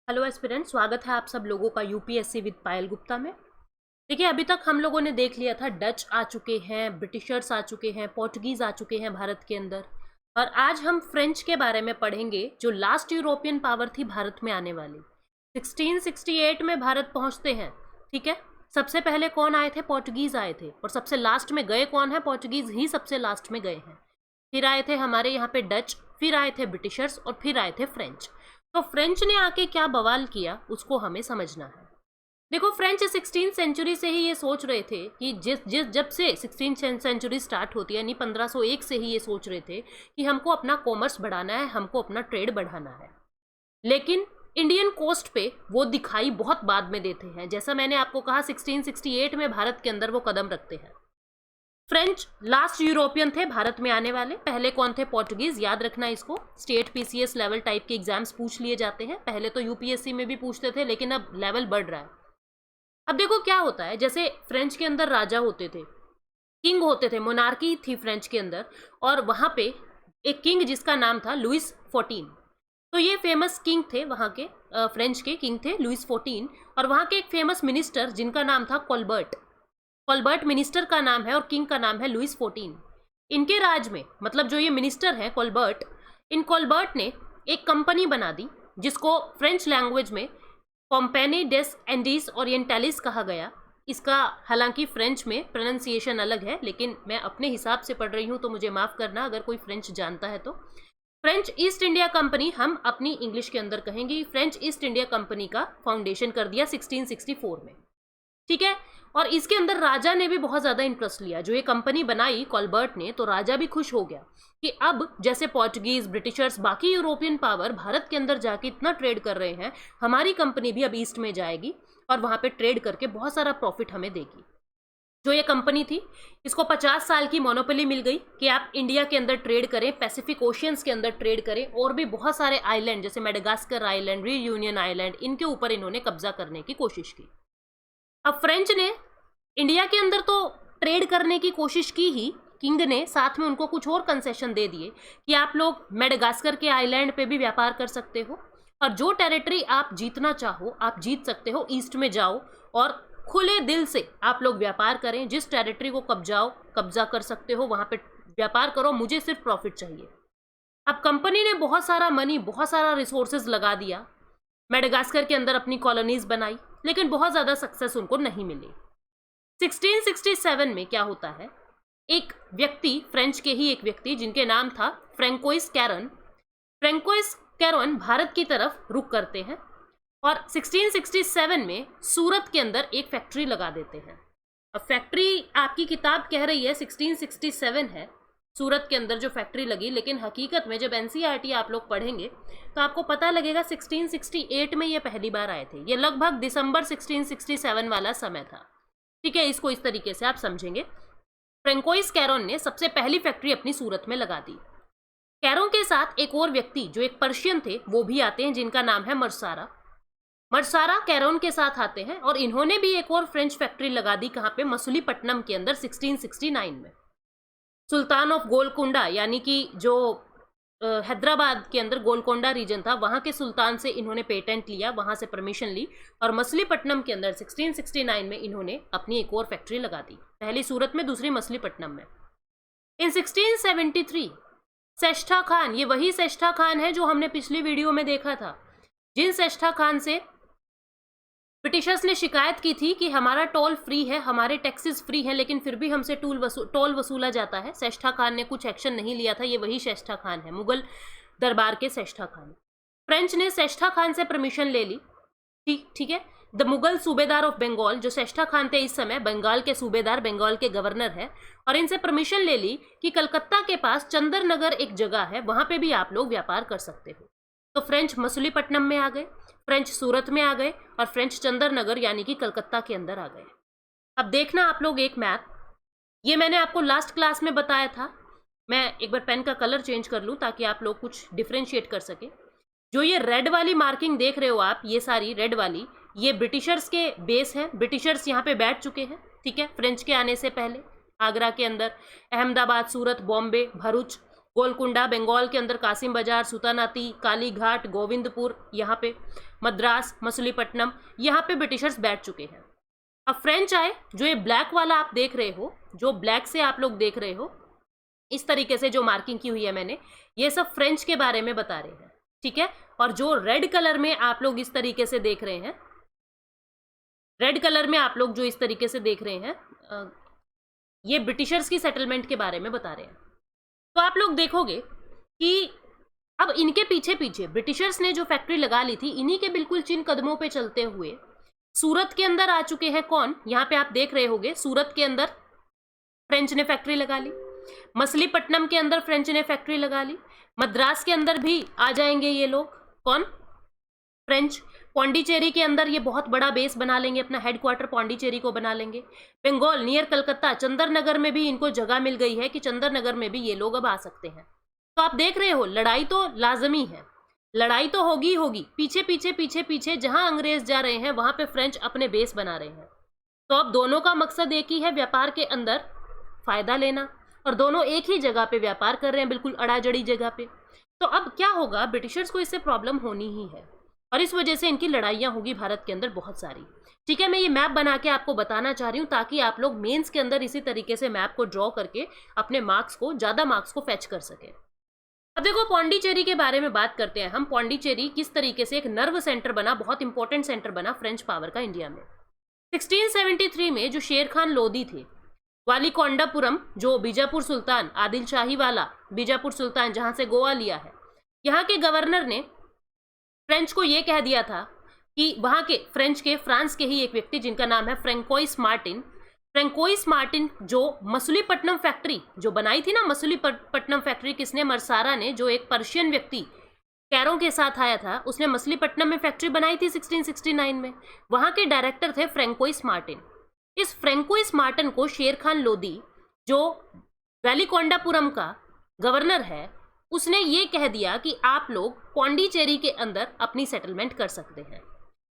Hello aspirant, स्वागत है आप सब लोगों का यूपीएससी विद पायल गुप्ता में। देखिए, अभी तक हम लोगों ने देख लिया था, डच आ चुके हैं, ब्रिटिशर्स आ चुके हैं, पोर्टुगीज आ चुके हैं भारत के अंदर। और आज हम फ्रेंच के बारे में पढ़ेंगे, जो लास्ट यूरोपियन पावर थी भारत में आने वाली। 1668 में भारत पहुंचते हैं, ठीक है। सबसे पहले कौन आए थे? पोर्टुगीज आए थे। और सबसे लास्ट में गए कौन है? पोर्टुगीज ही सबसे लास्ट में गए हैं। फिर आए थे हमारे यहाँ पे डच, फिर आए थे ब्रिटिशर्स और फिर आए थे फ्रेंच। तो फ्रेंच ने आके क्या बवाल किया उसको हमें समझना है। देखो, फ्रेंच 16th सेंचुरी से ही ये सोच रहे थे कि जब से 16th सेंचुरी स्टार्ट होती है, यानी 1501 से ही ये सोच रहे थे कि हमको अपना कॉमर्स बढ़ाना है, हमको अपना ट्रेड बढ़ाना है। लेकिन इंडियन कोस्ट पे वो दिखाई बहुत बाद में देते हैं। जैसा मैंने आपको कहा, 1668 में भारत के अंदर वो कदम रखते हैं। फ्रेंच लास्ट यूरोपियन थे भारत में आने वाले। पहले कौन थे? पोर्टुगीज। याद रखना इसको, स्टेट पीसीएस लेवल टाइप के एग्जाम्स पूछ लिए जाते हैं। पहले तो यूपीएससी में भी पूछते थे, लेकिन अब लेवल बढ़ रहा है। अब देखो क्या होता है, जैसे फ्रेंच के अंदर राजा होते थे, किंग होते थे, मोनार्की थी फ्रेंच के अंदर। और वहां पे एक किंग जिसका नाम था लुइस 14। तो ये फेमस किंग थे वहां के, फ्रेंच के किंग थे लुइस 14। और वहां के एक फेमस मिनिस्टर जिनका नाम था कोलबर्ट। कोलबर्ट मिनिस्टर का नाम है और किंग का नाम है लुइस 14। इनके राज में, मतलब जो ये मिनिस्टर हैं कोलबर्ट, इन कोलबर्ट ने एक कंपनी बना दी जिसको फ्रेंच लैंग्वेज में कॉम्पेनी डेस एंडीज ओरिएंटालिस कहा गया। इसका हालांकि फ्रेंच में प्रोनाउंसिएशन अलग है, लेकिन मैं अपने हिसाब से पढ़ रही हूँ तो मुझे माफ़ करना अगर कोई फ्रेंच जानता है तो। फ्रेंच ईस्ट इंडिया कंपनी हम अपनी इंग्लिश के अंदर कहेंगे। फ्रेंच ईस्ट इंडिया कंपनी का फाउंडेशन कर दिया 1664 में, ठीक है। और इसके अंदर राजा ने भी बहुत ज्यादा इंटरेस्ट लिया। जो ये कंपनी बनाई कोलबर्ट ने, तो राजा भी खुश हो गया कि अब जैसे पोर्टुगीज, ब्रिटिशर्स, बाकी यूरोपियन पावर भारत के अंदर जाके इतना ट्रेड कर रहे हैं, हमारी कंपनी भी अब ईस्ट में जाएगी और वहां पे ट्रेड करके बहुत सारा प्रॉफिट हमें देगी। जो ये कंपनी थी, इसको 50 साल की मोनोपोली मिल गई कि आप इंडिया के अंदर ट्रेड करें, पैसिफिक ओशियंस के अंदर ट्रेड करें, और भी बहुत सारे आइलैंड जैसे मेडागास्कर आइलैंड, रीयूनियन आइलैंड, इनके ऊपर इन्होंने कब्जा करने की कोशिश की। अब फ्रेंच ने इंडिया के अंदर तो ट्रेड करने की कोशिश की ही, किंग ने साथ में उनको कुछ और कंसेशन दे दिए कि आप लोग मेडागास्कर के आइलैंड पे भी व्यापार कर सकते हो, और जो टेरिटरी आप जीतना चाहो आप जीत सकते हो, ईस्ट में जाओ और खुले दिल से आप लोग व्यापार करें। जिस टेरिटरी को कब्जा कर सकते हो वहां पे व्यापार करो, मुझे सिर्फ प्रॉफिट चाहिए। अब कंपनी ने बहुत सारा मनी, बहुत सारा रिसोर्सेज लगा दिया, मेडागास्कर के अंदर अपनी कॉलोनीज बनाई, लेकिन बहुत ज्यादा सक्सेस उनको नहीं मिली। 1667 में क्या होता है, एक व्यक्ति, फ्रेंच के ही एक व्यक्ति जिनके नाम था Francois Caron, Francois Caron Bharat की तरफ रुख करते हैं और 1667 में सूरत के अंदर एक फैक्ट्री लगा देते हैं। अब फैक्ट्री आपकी किताब कह रही है 1667 है सूरत के अंदर जो फैक्ट्री लगी, लेकिन हकीकत में जब एनसीईआरटी आप लोग पढ़ेंगे तो आपको पता लगेगा 1668 में ये पहली बार आए थे। ये लगभग दिसंबर 1667 वाला समय था, ठीक है। इसको इस तरीके से आप समझेंगे। फ्रेंकोइस कैरोन ने सबसे पहली फैक्ट्री अपनी सूरत में लगा दी। कैरोन के साथ एक और व्यक्ति जो एक पर्शियन थे वो भी आते हैं, जिनका नाम है मरसारा। मरसारा कैरोन के साथ आते हैं और इन्होंने भी एक और फ्रेंच फैक्ट्री लगा दी। कहाँ पे? मसूलीपट्टनम के अंदर 1669 में। सुल्तान ऑफ गोलकुंडा, यानी कि जो हैदराबाद के अंदर गोलकोंडा रीजन था, वहां के सुल्तान से इन्होंने पेटेंट लिया, वहां से परमिशन ली और मछलीपट्टनम के अंदर 1669 में इन्होंने अपनी एक और फैक्ट्री लगा दी, पहली सूरत में, दूसरी मछलीपट्टनम में। इन 1673 सेष्ठा खान, ये वही सेष्ठा खान है जो हमने पिछली वीडियो में देखा था, जिन सेष्ठा खान से ब्रिटिशर्स ने शिकायत की थी कि हमारा टोल फ्री है, हमारे टैक्सेस फ्री हैं, लेकिन फिर भी हमसे टोल वसूला जाता है। सेष्ठा खान ने कुछ एक्शन नहीं लिया था। ये वही सेष्ठा खान है, मुगल दरबार के सेष्ठा खान। फ्रेंच ने सेष्ठा खान से परमिशन ले ली, ठीक है। द मुगल सूबेदार ऑफ बंगाल, जो सेष्ठा खान थे इस समय बंगाल के सूबेदार, बंगाल के गवर्नर है, और इनसे परमिशन ले ली कि कलकत्ता के पास चंदर नगर एक जगह है, वहां पे भी आप लोग व्यापार कर सकते हो। तो फ्रेंच मसूलीपट्टनम में आ गए, फ्रेंच सूरत में आ गए और फ्रेंच चंदर नगर यानी कि कलकत्ता के अंदर आ गए। अब देखना आप लोग एक मैप, ये मैंने आपको लास्ट क्लास में बताया था। मैं एक बार पेन का कलर चेंज कर लूँ ताकि आप लोग कुछ डिफ्रेंशिएट कर सके। जो ये रेड वाली मार्किंग देख रहे हो आप, ये सारी रेड वाली, ये ब्रिटिशर्स के बेस हैं। ब्रिटिशर्स यहाँ पे बैठ चुके हैं, ठीक है, फ्रेंच के आने से पहले। आगरा के अंदर, अहमदाबाद, सूरत, बॉम्बे, भरूच, गोलकुंडा बंगाल के अंदर, कासिम बाजार, सुतानाती, कालीघाट, गोविंदपुर, यहाँ पे मद्रास, मछलीपट्टनम, यहाँ पे ब्रिटिशर्स बैठ चुके हैं। अब फ्रेंच आए, जो ये ब्लैक वाला आप देख रहे हो, जो ब्लैक से आप लोग देख रहे हो, इस तरीके से जो मार्किंग की हुई है मैंने, ये सब फ्रेंच के बारे में बता रहे हैं, ठीक है। और जो रेड कलर में आप लोग इस तरीके से देख रहे हैं, रेड कलर में आप लोग जो इस तरीके से देख रहे हैं, ये ब्रिटिशर्स की सेटलमेंट के बारे में बता रहे हैं। तो आप लोग देखोगे कि अब इनके पीछे पीछे ब्रिटिशर्स ने जो फैक्ट्री लगा ली थी, इन्हीं के बिल्कुल चिन्ह कदमों पे चलते हुए सूरत के अंदर आ चुके हैं कौन, यहाँ पे आप देख रहे होगे, सूरत के अंदर फ्रेंच ने फैक्ट्री लगा ली, मछलीपट्टनम के अंदर फ्रेंच ने फैक्ट्री लगा ली, मद्रास के अंदर भी आ जाएंगे ये लोग, कौन, फ्रेंच। पौंडीचेरी के अंदर ये बहुत बड़ा बेस बना लेंगे, अपना हेडक्वार्टर पौंडीचेरी को बना लेंगे। बंगाल नियर कलकत्ता, चंदरनगर में भी इनको जगह मिल गई है कि चंदरनगर में भी ये लोग अब आ सकते हैं। तो आप देख रहे हो, लड़ाई तो लाजमी है, लड़ाई तो होगी होगी, पीछे पीछे पीछे पीछे जहां अंग्रेज जा रहे हैं वहां पे फ्रेंच अपने बेस बना रहे हैं। तो अब दोनों का मकसद एक ही है, व्यापार के अंदर फायदा लेना, और दोनों एक ही जगह पे व्यापार कर रहे हैं, बिल्कुल अड़ाजड़ी जगह पे। तो अब क्या होगा, ब्रिटिशर्स को इससे प्रॉब्लम होनी ही है, और इस वजह से इनकी लड़ाइयाँ होगी भारत के अंदर बहुत सारी, ठीक है। मैं ये मैप बना के आपको बताना चाह रही हूँ ताकि आप लोग मेंस के अंदर इसी तरीके से मैप को ड्रॉ करके अपने मार्क्स को, ज़्यादा मार्क्स को फैच कर सके। अब देखो पौंडीचेरी के बारे में बात करते हैं हम। पौंडीचेरी किस तरीके से एक नर्व सेंटर बना, बहुत इंपॉर्टेंट सेंटर बना फ्रेंच पावर का इंडिया में। 1673 में जो शेर खान लोदी थे, वालीकोंडापुरम, जो बीजापुर सुल्तान, आदिल शाही वाला बीजापुर सुल्तान जहां से गोवा लिया है, यहाँ के गवर्नर ने फ्रेंच को ये कह दिया था कि वहां के फ्रांस के ही एक व्यक्ति जिनका नाम है फ्रैंकोइस मार्टिन, जो मछलीपट्टनम फैक्ट्री जो बनाई थी ना, मछलीपट्टनम फैक्ट्री किसने, मरसारा ने, जो एक पर्शियन व्यक्ति कैरों के साथ आया था, उसने मछलीपट्टनम में फैक्ट्री बनाई थी 1669 में। वहां के डायरेक्टर थे फ्रैंकोइस मार्टिन। इस फ्रैंकोइस मार्टिन को शेर खान लोदी, जो वैलीकोंडापुरम का गवर्नर है, उसने ये कह दिया कि आप लोग पौंडीचेरी के अंदर अपनी सेटलमेंट कर सकते हैं।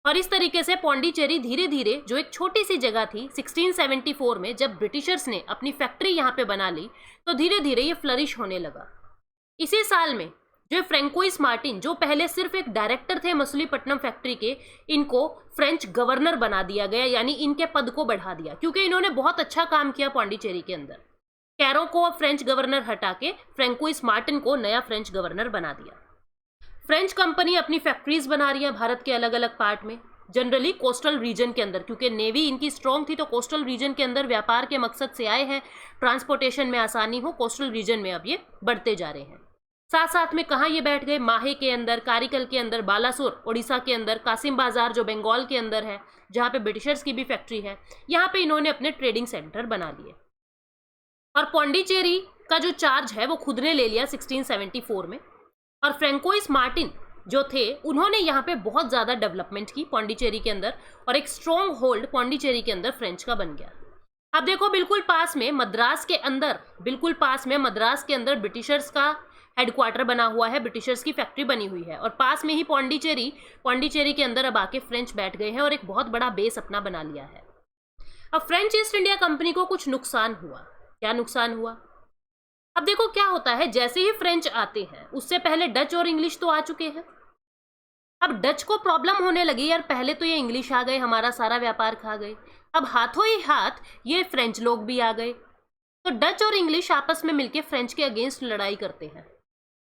और इस तरीके से पौंडीचेरी धीरे धीरे, जो एक छोटी सी जगह थी, 1674 में जब ब्रिटिशर्स ने अपनी फैक्ट्री यहाँ पे बना ली, तो धीरे धीरे ये फ्लरिश होने लगा। इसी साल में जो फ्रैंकोइस मार्टिन, जो पहले सिर्फ एक डायरेक्टर थे मछलीपट्टनम फैक्ट्री के, इनको फ्रेंच गवर्नर बना दिया गया, यानी इनके पद को बढ़ा दिया, क्योंकि इन्होंने बहुत अच्छा काम किया पौंडीचेरी के अंदर। कैरों को फ्रेंच गवर्नर हटा के फ्रैंकोइस मार्टिन को नया फ्रेंच गवर्नर बना दिया। फ्रेंच कंपनी अपनी फैक्ट्रीज बना रही है भारत के अलग अलग पार्ट में, जनरली कोस्टल रीजन के अंदर, क्योंकि नेवी इनकी स्ट्रॉन्ग थी, तो कोस्टल रीजन के अंदर व्यापार के मकसद से आए हैं, ट्रांसपोर्टेशन में आसानी हो, कोस्टल रीजन में अब ये बढ़ते जा रहे हैं। साथ साथ में कहाँ ये बैठ गए, माहे के अंदर, कारिकल के अंदर, बालासोर उड़ीसा के अंदर, कासिम बाजार जो बंगाल के अंदर है, जहाँ पे ब्रिटिशर्स की भी फैक्ट्री है, यहाँ पे इन्होंने अपने ट्रेडिंग सेंटर बना लिए। और पौंडीचेरी का जो चार्ज है वो खुद ने ले लिया 1674 में। और फ्रैंकोइस मार्टिन जो थे, उन्होंने यहाँ पे बहुत ज़्यादा डेवलपमेंट की पौंडीचेरी के अंदर, और एक स्ट्रॉन्ग होल्ड पौंडीचेरी के अंदर फ्रेंच का बन गया। अब देखो बिल्कुल पास में मद्रास के अंदर, मद्रास के अंदर ब्रिटिशर्स का हेडक्वार्टर बना हुआ है, ब्रिटिशर्स की फैक्ट्री बनी हुई है, और पास में ही पौंडीचेरी के अंदर अब आके फ्रेंच बैठ गए हैं और एक बहुत बड़ा बेस अपना बना लिया है। अब फ्रेंच ईस्ट इंडिया कंपनी को कुछ नुकसान हुआ। क्या नुकसान हुआ? अब देखो क्या होता है, जैसे ही फ्रेंच आते हैं, उससे पहले डच और इंग्लिश तो आ चुके हैं। अब डच को प्रॉब्लम होने लगी, यार पहले तो ये इंग्लिश आ गए, हमारा सारा व्यापार खा गए, अब हाथों ही हाथ ये फ्रेंच लोग भी आ गए। तो डच और इंग्लिश आपस में मिलकर फ्रेंच के अगेंस्ट लड़ाई करते हैं।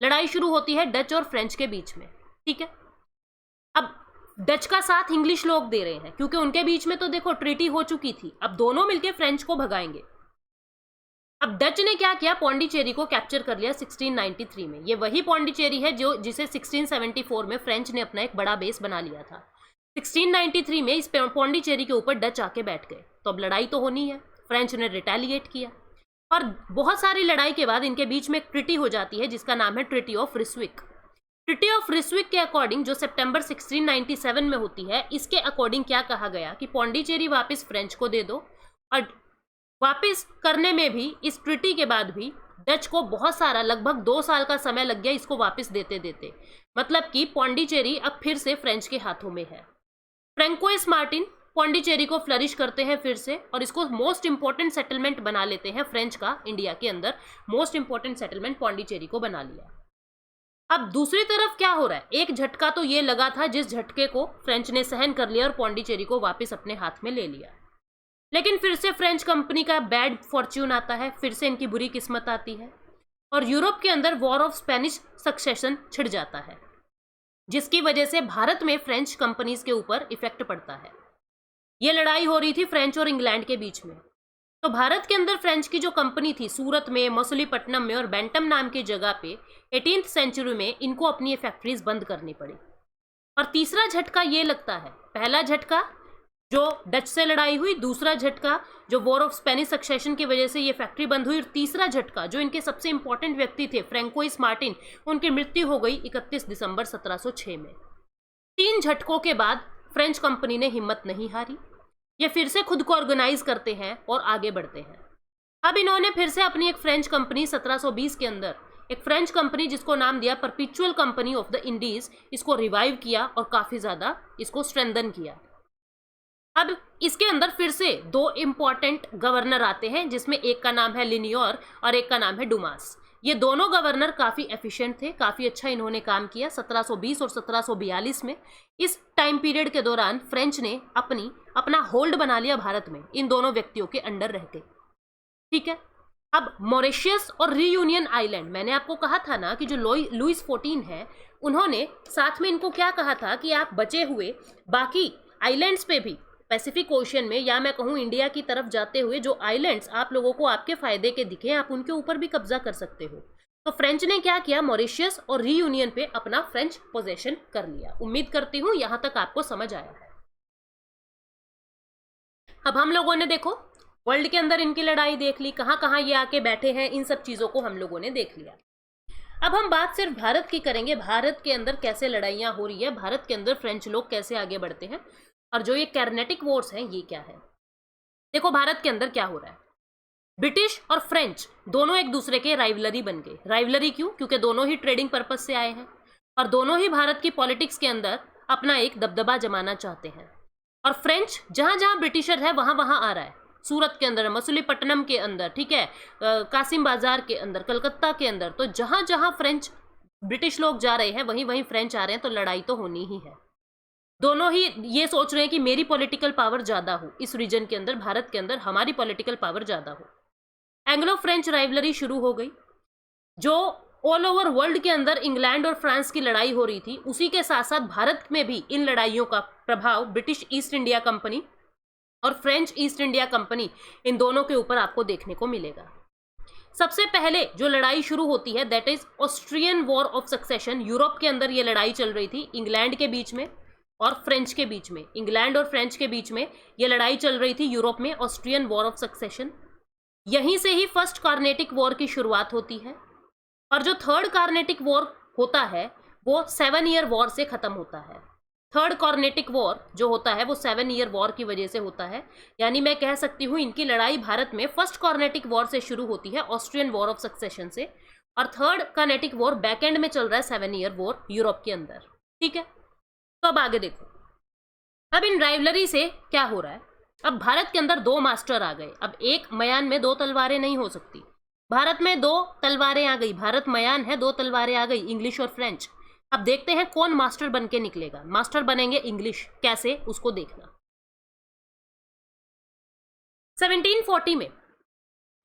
लड़ाई शुरू होती है डच और फ्रेंच के बीच में, ठीक है। अब डच का साथ इंग्लिश लोग दे रहे हैं, क्योंकि उनके बीच में तो देखो ट्रीटी हो चुकी थी, अब दोनों मिलकर फ्रेंच को भगाएंगे। अब डच ने क्या किया, पौंडीचेरी को कैप्चर कर लिया 1693 में। ये वही पौंडीचेरी है जिसे 1674 में फ्रेंच ने अपना एक बड़ा बेस बना लिया था। 1693 में इस पौंडीचेरी के ऊपर डच आके बैठ गए। तो अब लड़ाई तो होनी है, फ्रेंच ने रिटेलिएट किया, और बहुत सारी लड़ाई के बाद इनके बीच में एक ट्रीटी हो जाती है जिसका नाम है ट्रीटी ऑफ रिस्विक। ट्रीटी ऑफ रिस्विक के अकॉर्डिंग, जो सितंबर 1697 में होती है, इसके अकॉर्डिंग क्या कहा गया कि पौंडीचेरी वापस फ्रेंच को दे दो। और वापस करने में भी, इस ट्रीटी के बाद भी डच को बहुत सारा, लगभग 2 साल का समय लग गया इसको वापस देते देते। मतलब कि पौंडीचेरी अब फिर से फ्रेंच के हाथों में है। फ्रैंकोइस मार्टिन पौंडीचेरी को फ्लरिश करते हैं फिर से और इसको मोस्ट इंपॉर्टेंट सेटलमेंट बना लेते हैं फ्रेंच का इंडिया के अंदर। मोस्ट इंपॉर्टेंट सेटलमेंट पौंडीचेरी को बना लिया। अब दूसरी तरफ क्या हो रहा है, एक झटका तो ये लगा था जिस झटके को फ्रेंच ने सहन कर लिया और पौंडीचेरी को वापस अपने हाथ में ले लिया। लेकिन फिर से फ्रेंच कंपनी का बैड फॉर्च्यून आता है, फिर से इनकी बुरी किस्मत आती है और यूरोप के अंदर वॉर ऑफ स्पेनिश सक्सेशन छिड़ जाता है, जिसकी वजह से भारत में फ्रेंच कंपनीज के ऊपर इफेक्ट पड़ता है। ये लड़ाई हो रही थी फ्रेंच और इंग्लैंड के बीच में। तो भारत के अंदर फ्रेंच की जो कंपनी थी, सूरत में, मसूलीपट्टनम में और बैंटम नाम की जगह पे 18th सेंचुरी में इनको अपनी फैक्ट्रीज बंद करनी पड़ी। और तीसरा झटका ये लगता है, पहला झटका जो डच से लड़ाई हुई, दूसरा झटका जो वॉर ऑफ स्पेनिश सक्सेशन की वजह से ये फैक्ट्री बंद हुई, और तीसरा झटका जो इनके सबसे इंपॉर्टेंट व्यक्ति थे फ्रैंकोइस मार्टिन, उनकी मृत्यु हो गई 31 दिसंबर 1706 में। 3 झटकों के बाद फ्रेंच कंपनी ने हिम्मत नहीं हारी, ये फिर से खुद को ऑर्गेनाइज करते हैं और आगे बढ़ते हैं। अब इन्होंने फिर से अपनी एक फ्रेंच कंपनी 1720 के अंदर एक फ्रेंच कंपनी जिसको नाम दिया perpetual company of the Indies, इसको रिवाइव किया और काफी ज्यादा इसको स्ट्रेंथन किया। अब इसके अंदर फिर से 2 इंपॉर्टेंट गवर्नर आते हैं, जिसमें एक का नाम है लिनियोर और एक का नाम है डुमास। ये दोनों गवर्नर काफी एफिशिएंट थे, काफी अच्छा इन्होंने काम किया 1720 और 1742 में। इस टाइम पीरियड के दौरान फ्रेंच ने अपना होल्ड बना लिया भारत में, इन दोनों व्यक्तियों के अंडर रह के। ठीक है, अब मॉरिशस और रीयूनियन आइलैंड, मैंने आपको कहा था ना कि जो लुइस 14 है, उन्होंने साथ में इनको क्या कहा था कि आप बचे हुए बाकी आइलैंड्स पे भी, पैसिफिक ओशियन में या मैं कहूँ इंडिया की तरफ जाते हुए जो आइलैंड्स आप लोगों को आपके फायदे के दिखे, आप उनके ऊपर भी कब्जा कर सकते हो। तो फ्रेंच ने क्या किया, मॉरिशस और रीयूनियन पे अपना फ्रेंच पोजेशन कर लिया। उम्मीद करती हूं यहां तक आपको समझ आया है। अब हम लोगों ने देखो वर्ल्ड के अंदर इनकी लड़ाई देख ली, कहां कहां ये आके बैठे हैं, इन सब चीजों को हम लोगों ने देख लिया। अब हम बात सिर्फ भारत की करेंगे, भारत के अंदर कैसे लड़ाइयां हो रही है, भारत के अंदर फ्रेंच लोग कैसे आगे बढ़ते हैं और जो ये कैरनेटिक वॉर्स हैं ये क्या है। देखो भारत के अंदर क्या हो रहा है, ब्रिटिश और फ्रेंच दोनों एक दूसरे के राइवलरी बन गए। राइवलरी क्यों, क्योंकि दोनों ही ट्रेडिंग पर्पज से आए हैं और दोनों ही भारत की पॉलिटिक्स के अंदर अपना एक दबदबा जमाना चाहते हैं। और फ्रेंच जहां जहां ब्रिटिशर है वहां वहां आ रहा है, सूरत के अंदर, मसूलीपट्टनम के अंदर, ठीक है, कासिम बाजार के अंदर, कलकत्ता के अंदर, तो जहां जहां फ्रेंच ब्रिटिश लोग जा रहे हैं वहीं वहीं फ्रेंच आ रहे हैं, तो लड़ाई तो होनी ही है। दोनों ही ये सोच रहे हैं कि मेरी पॉलिटिकल पावर ज्यादा हो, इस रीजन के अंदर, भारत के अंदर हमारी पॉलिटिकल पावर ज्यादा हो। एंग्लो फ्रेंच राइवलरी शुरू हो गई, जो ऑल ओवर वर्ल्ड के अंदर इंग्लैंड और फ्रांस की लड़ाई हो रही थी, उसी के साथ साथ भारत में भी इन लड़ाइयों का प्रभाव ब्रिटिश ईस्ट इंडिया कंपनी और फ्रेंच ईस्ट इंडिया कंपनी, इन दोनों के ऊपर आपको देखने को मिलेगा। सबसे पहले जो लड़ाई शुरू होती है that is Austrian war of succession. Europe के अंदर ये लड़ाई चल रही थी इंग्लैंड के बीच में और फ्रेंच के बीच में, इंग्लैंड और फ्रेंच के बीच में ये लड़ाई चल रही थी यूरोप में, ऑस्ट्रियन वॉर ऑफ सक्सेशन। यहीं से ही फर्स्ट कार्नेटिक वॉर की शुरुआत होती है और जो थर्ड कार्नेटिक वॉर होता है वो 7 ईयर वॉर से खत्म होता है। थर्ड कार्नेटिक वॉर जो होता है वो 7 ईयर वॉर की वजह से होता है, यानी मैं कह सकती हूँ इनकी लड़ाई भारत में फर्स्ट कार्नेटिक वॉर से शुरू होती है, ऑस्ट्रियन वॉर ऑफ सक्सेशन से, और third Carnatic war back and में चल रहा है 7 ईयर वॉर यूरोप के अंदर। ठीक है, तो अब आगे देखो, अब इन राइवलरी से क्या हो रहा है। अब भारत के अंदर 2 मास्टर आ गए। अब एक मयान में 2 तलवारें नहीं हो सकती, भारत में 2 तलवारें आ गई, भारत मयान है, 2 तलवारें आ गई, इंग्लिश और फ्रेंच। अब देखते हैं कौन मास्टर बन के निकलेगा। मास्टर बनेंगे इंग्लिश, कैसे उसको देखना। 1740 में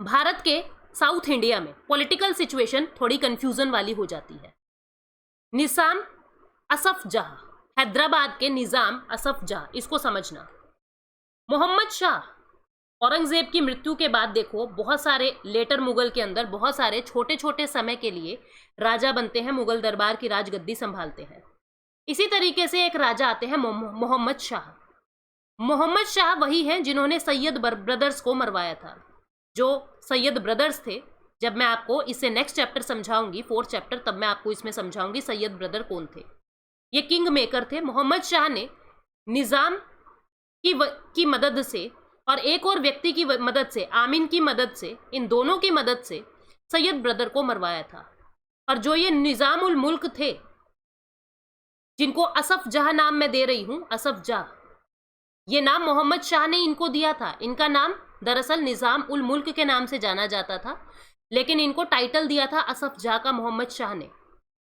भारत के साउथ इंडिया में पॉलिटिकल सिचुएशन थोड़ी कंफ्यूजन वाली हो जाती है। निजाम असफ जह, हैदराबाद के निजाम असफ जह, इसको समझना। मोहम्मद शाह, औरंगजेब की मृत्यु के बाद देखो बहुत सारे लेटर मुगल के अंदर बहुत सारे छोटे छोटे समय के लिए राजा बनते हैं, मुगल दरबार की राजगद्दी संभालते हैं। इसी तरीके से एक राजा आते हैं मोहम्मद शाह। मोहम्मद शाह वही हैं जिन्होंने सैयद ब्रदर्स को मरवाया था। जो सैयद ब्रदर्स थे, जब मैं आपको इससे नेक्स्ट चैप्टर समझाऊंगी, 4th चैप्टर, तब मैं आपको इसमें समझाऊंगी सैयद ब्रदर कौन थे। ये किंग मेकर थे। मोहम्मद शाह ने निजाम की मदद से और एक और व्यक्ति की मदद से, आमीन की मदद से, इन दोनों की मदद से सैयद ब्रदर को मरवाया था। और जो ये निजाम उल मुल्क थे, जिनको असफ जह नाम मैं दे रही हूं, असफ जह, ये नाम मोहम्मद शाह ने इनको दिया था। इनका नाम दरअसल निजाम उल मुल्क के नाम से जाना जाता था, लेकिन इनको टाइटल दिया था असफ जाह का मोहम्मद शाह ने।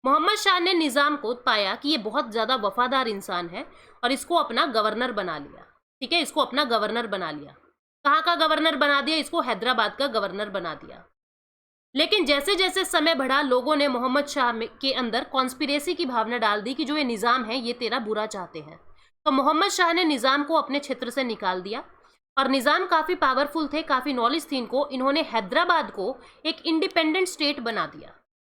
मोहम्मद शाह ने निजाम को पाया कि ये बहुत ज्यादा वफादार इंसान है और इसको अपना गवर्नर बना लिया। ठीक है, इसको अपना गवर्नर बना लिया। कहाँ का गवर्नर बना दिया? इसको हैदराबाद का गवर्नर बना दिया। लेकिन जैसे जैसे समय बढ़ा, लोगों ने मोहम्मद शाह के अंदर कॉन्स्पिरेसी की भावना डाल दी कि जो ये निजाम है ये तेरा बुरा चाहते हैं। तो मोहम्मद शाह ने निजाम को अपने क्षेत्र से निकाल दिया और निजाम काफी पावरफुल थे, काफी नॉलेज थी इनको। इन्होंने हैदराबाद को एक इंडिपेंडेंट स्टेट बना दिया।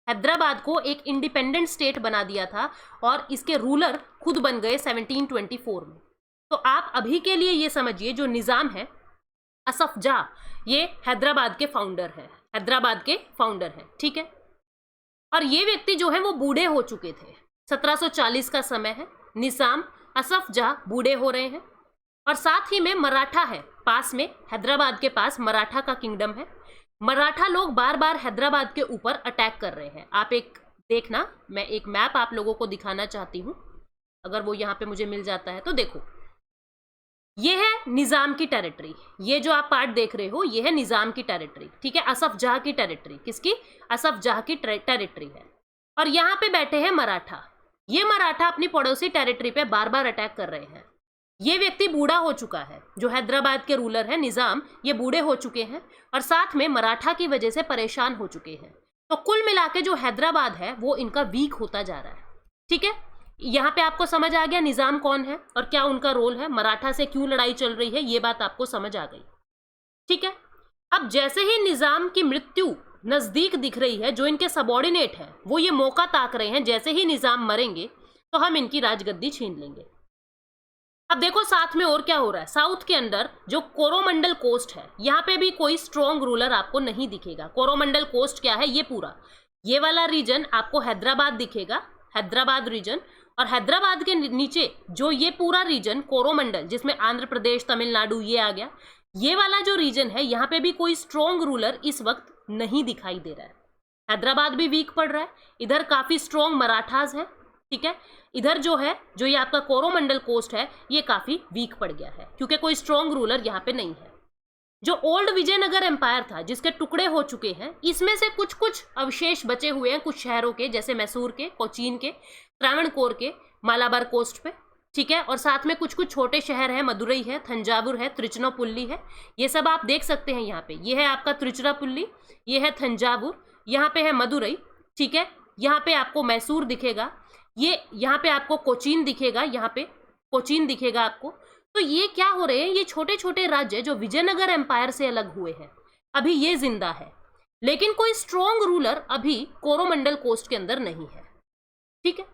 हैदराबाद को एक इंडिपेंडेंट स्टेट बना दिया था और इसके रूलर खुद बन गए 1724 में। तो आप अभी के लिए ये समझिए, जो निजाम है असफ जाह, ये हैदराबाद के फाउंडर है, हैदराबाद के फाउंडर है। ठीक है, और ये व्यक्ति जो है वो बूढ़े हो चुके थे। 1740 का समय है, निजाम असफ जाह बूढ़े हो रहे हैं और साथ ही में मराठा है पास में, हैदराबाद के पास मराठा का किंगडम है। मराठा लोग बार बार हैदराबाद के ऊपर अटैक कर रहे हैं। आप एक देखना, मैं एक मैप आप लोगों को दिखाना चाहती हूँ, अगर वो यहाँ पे मुझे मिल जाता है तो देखो, ये है निजाम की टेरिटरी। ये जो आप पार्ट देख रहे हो ये है निजाम की टेरिटरी। ठीक है, असफ जाह की टेरिटरी। किसकी? असफ जाह की टेरिटरी है। और यहाँ पे बैठे हैं मराठा। ये मराठा अपनी पड़ोसी टेरिटरी पे बार बार अटैक कर रहे हैं। ये व्यक्ति बूढ़ा हो चुका है, जो हैदराबाद के रूलर है निजाम, ये बूढ़े हो चुके हैं और साथ में मराठा की वजह से परेशान हो चुके हैं। तो कुल मिला के जो हैदराबाद है वो इनका वीक होता जा रहा है। ठीक है, यहाँ पे आपको समझ आ गया निजाम कौन है और क्या उनका रोल है, मराठा से क्यों लड़ाई चल रही है, ये बात आपको समझ आ गई। ठीक है, अब जैसे ही निजाम की मृत्यु नजदीक दिख रही है, जो इनके सबॉर्डिनेट है वो ये मौका ताक रहे हैं, जैसे ही निजाम मरेंगे तो हम इनकी राजगद्दी छीन लेंगे। अब देखो साथ में और क्या हो रहा है। साउथ के अंदर जो कोरोमंडल कोस्ट है, यहाँ पे भी कोई स्ट्रॉन्ग रूलर आपको नहीं दिखेगा। कोरोमंडल कोस्ट क्या है? ये पूरा ये वाला रीजन आपको हैदराबाद दिखेगा, हैदराबाद रीजन। और हैदराबाद के नीचे जो ये पूरा रीजन कोरोमंडल, जिसमें आंध्र प्रदेश, तमिलनाडु ये आ गया, ये वाला जो रीजन है, यहाँ पे भी कोई स्ट्रॉन्ग रूलर इस वक्त नहीं दिखाई दे रहा है। हैदराबाद भी वीक पड़ रहा है, इधर काफी स्ट्रॉन्ग मराठास है। ठीक है, इधर जो है, जो ये आपका कोरोमंडल कोस्ट है, ये काफी वीक पड़ गया है क्योंकि कोई स्ट्रॉन्ग रूलर यहाँ पे नहीं है। जो ओल्ड विजयनगर एम्पायर था, जिसके टुकड़े हो चुके हैं, इसमें से कुछ कुछ अवशेष बचे हुए हैं कुछ शहरों के, जैसे मैसूर के, कोचीन के, त्रावणकोर के, मालाबार कोस्ट पे। ठीक है, और साथ में कुछ कुछ छोटे शहर हैं, मदुरई है, थंजावुर है, त्रिचुनापल्ली है, ये सब आप देख सकते हैं यहाँ पे। ये है आपका त्रिचुनापल्ली, ये है थंजावुर, यहाँ पे है मदुरई। ठीक है, यहाँ पे आपको मैसूर दिखेगा, ये यहाँ पे आपको कोचीन दिखेगा, यहाँ पे कोचीन दिखेगा आपको। तो ये क्या हो रहे हैं, ये छोटे छोटे राज्य जो विजयनगर एम्पायर से अलग हुए हैं, अभी ये जिंदा है, लेकिन कोई स्ट्रॉन्ग रूलर अभी कोरोमंडल कोस्ट के अंदर नहीं है। ठीक है,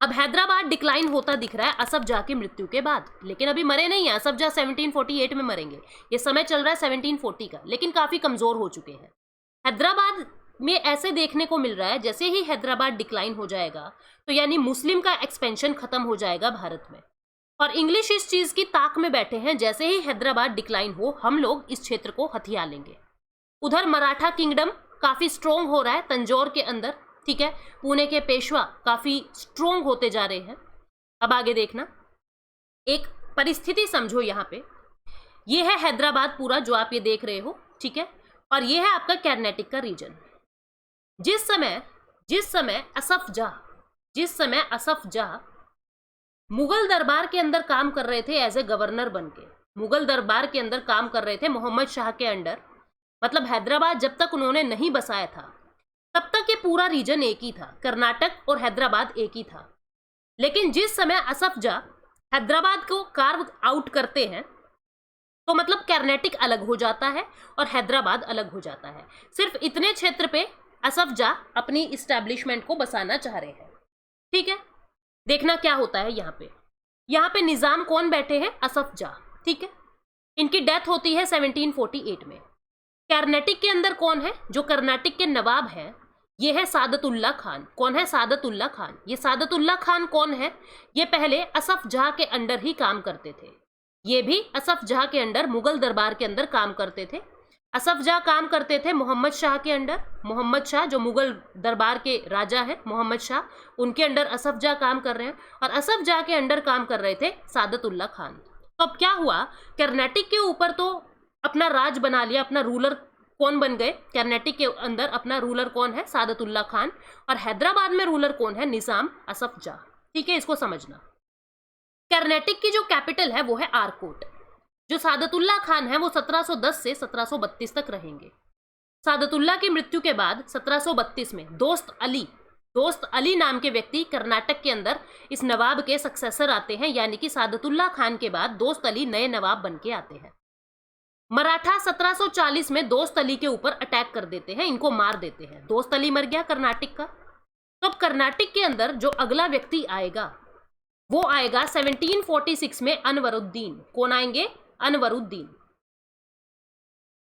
अब हैदराबाद डिक्लाइन होता दिख रहा है असफ जाह की मृत्यु के बाद, लेकिन अभी मरे नहीं है। असफ जाह 1748 में मरेंगे, ये समय चल रहा है 1740 का, लेकिन काफी कमजोर हो चुके हैं। हैदराबाद में ऐसे देखने को मिल रहा है, जैसे ही हैदराबाद डिक्लाइन हो जाएगा तो यानी मुस्लिम का एक्सपेंशन खत्म हो जाएगा भारत में, और इंग्लिश इस चीज की ताक में बैठे हैं, जैसे ही हैदराबाद डिक्लाइन हो हम लोग इस क्षेत्र को हथिया लेंगे। उधर मराठा किंगडम काफी स्ट्रोंग हो रहा है तंजौर के अंदर। ठीक है, पुणे के पेशवा काफी स्ट्रोंग होते जा रहे हैं। अब आगे देखना, एक परिस्थिति समझो यहाँ पे, ये है हैदराबाद पूरा जो आप ये देख रहे हो। ठीक है, और ये है आपका कर्नाटक का रीजन। जिस समय असफ जाह मुगल दरबार के अंदर काम कर रहे थे एज ए गवर्नर बनके, मुगल दरबार के अंदर काम कर रहे थे मोहम्मद शाह के अंडर, मतलब हैदराबाद जब तक उन्होंने नहीं बसाया था तब तक ये पूरा रीजन एक ही था, कर्नाटक और हैदराबाद एक ही था। लेकिन जिस समय असफ जाह हैदराबाद को कार्व आउट करते हैं तो मतलब कर्नाटक अलग हो जाता है और हैदराबाद अलग हो जाता है। सिर्फ इतने क्षेत्र पे असफ जाह अपनी इस्टेब्लिशमेंट को बसाना चाह रहे हैं। ठीक है, देखना क्या होता है यहाँ पे निजाम कौन बैठे हैं? असफ जाह। ठीक है, इनकी डेथ होती है 1748 में। कर्नाटक के अंदर कौन है? जो कर्नाटक के नवाब हैं ये है सादतुल्ला खान। कौन है? सादतुल्ला खान। ये सादतुल्ला खान कौन है? ये पहले असफ जाह के अंडर ही काम करते थे, ये भी असफ जाह के अंडर मुगल दरबार के अंदर काम करते थे। असफ जाह काम करते थे मोहम्मद शाह के अंडर। मोहम्मद शाह जो मुगल दरबार के राजा हैं, मोहम्मद शाह, उनके अंडर असफ जाह काम कर रहे हैं, और असफ जाह के अंडर काम कर रहे थे सादतुल्ला खान। तो अब क्या हुआ, कर्नाटक के ऊपर तो अपना राज बना लिया, अपना रूलर कौन बन गए, कर्नाटक के अंदर अपना रूलर कौन है, सादतुल्ला खान, और हैदराबाद में रूलर कौन है, निजाम असफ जाह। ठीक है, इसको समझना। कर्नाटक की जो कैपिटल है वो है आरकोट। जो सादतुल्ला खान है वो 1710 से 1732 तक रहेंगे। सादतुल्ला की मृत्यु के बाद 1732 में दोस्त अली नाम के व्यक्ति कर्नाटक के अंदर इस नवाब के सक्सेसर आते हैं, यानी कि सादतुल्ला खान के बाद दोस्त अली नए नवाब बन के आते हैं। मराठा 1740 में दोस्त अली के ऊपर अटैक कर देते हैं, इनको मार देते हैं। दोस्त अली मर गया कर्नाटक का। तो अब कर्नाटक के अंदर जो अगला व्यक्ति आएगा वो आएगा 1746 में अनवरुद्दीन। कौन आएंगे, अनवरुद्दीन।